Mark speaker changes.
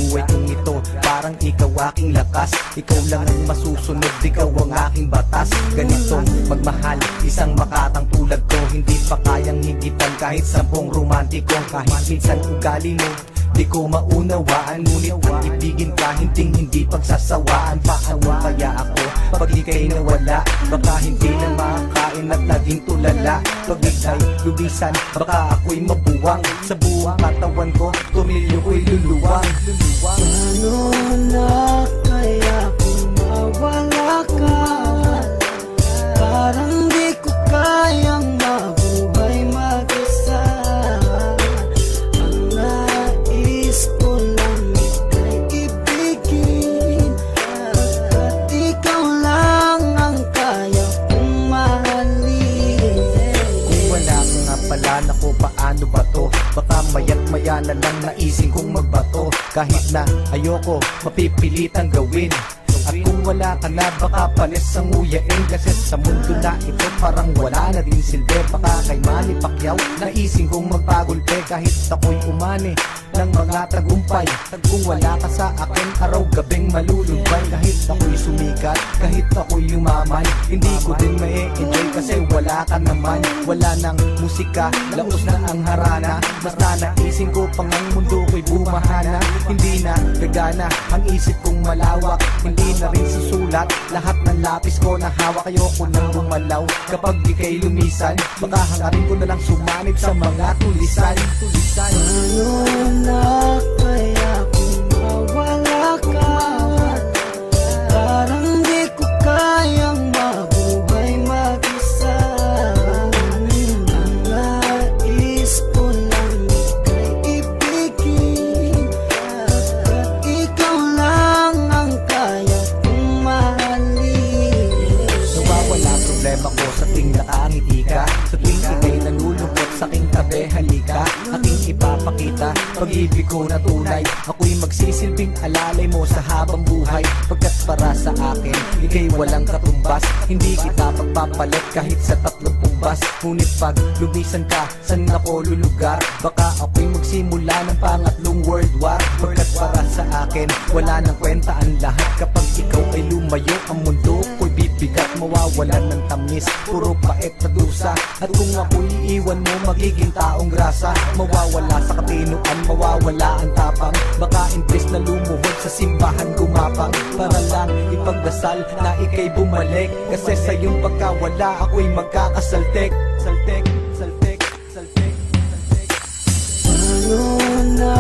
Speaker 1: buhay kong ito, parang ikaw aking lakas. Ikaw lang ang masusunod, ikaw ang aking batas. Ganitong magmahal, isang makatang tulad ko, hindi pa kayang higitan kahit 10 romantiko. Kahit minsan ugali mo di ko maunawaan, ngunit ang ibigin ka hindi pagsasawaan. Paano kaya ako pag ika'y nawala? Baka hindi na makakain at naging tulala. Pag ika'y lubisan, baka ako'y mabuwang. Sa buong katawan ko, tumilyo ko'y luluwang.
Speaker 2: Paano na kaya kung mawala ka? Parang di ko kayang mabuhay mag-isa. Ang nais ko lang ika'y ibigin, at ikaw lang ang kaya kong mahalin.
Speaker 1: Kung wala ka nga pala, naku paano ba to? Baka maya't maya na lang naising kong magbato. Kahit na ayoko, mapipilitang gawin. At kung wala ka na, baka panis ang uyain. Kasi sa mundo na ito, parang wala na din silbi. Baka kay Manny Pacquiao, naising kong magpagulpe. Kahit ako'y umani ng mga tagumpay, kung wala ka sa akin, araw-gabing malulumbay. Kahit ako'y sumikat, kahit ako'y yumaman, hindi ko din ma-enjoy kasi wala ka naman. Wala nang musika, laos na ang harana. Basta naising ko pang ang mundo ko'y bumahana. Hindi na gagana ang isip kong malawak, hindi na rin susulat lahat ng lapis ko na hawak. Ayoko nang lumalaw kapag ika'y lumisan, baka hangarin ko na lang sumanib sa mga tulisan.
Speaker 2: Paano na kaya kung mawala ka? Parang di ko kayang mabuhay mag-isa. Ang nais ko lang ika'y ibigin, at ikaw lang ang kaya kong mahalin.
Speaker 1: Nawawala problema ko sa tuwing nakangiti ka, sa tuwing ika'y nalulungkot sa aking tabi. Halika, aking ipapakita pag-ibig ko na tunay. Ako'y magsisilbing alalay mo sa habang buhay, pagkat para sa akin ika'y walang katumbas. Hindi kita pagpapalit kahit sa 30 bus. Ngunit pag lumisan ka, saan ako lulugar? Baka ako'y magsimula ng pangatlong world war. Pagkat para sa akin wala nang kwenta ang lahat. Kapag ikaw ay lumayo, ang mundo ko'y bibigat. Mawawalan ng tamis, puro pait na dusa. At kung ako'y iiwan mo, magiging taong grasa. Mawawala sa katinuan, mawawala ang tapang. Baka imbes na lumuhod sa simbahan gumapang, para lang ipagdasal na ika'y bumalik. Kasi sa iyong pagkawala, ako'y magkakasaltek. Saltek, saltek, saltek, saltek.
Speaker 2: Paano na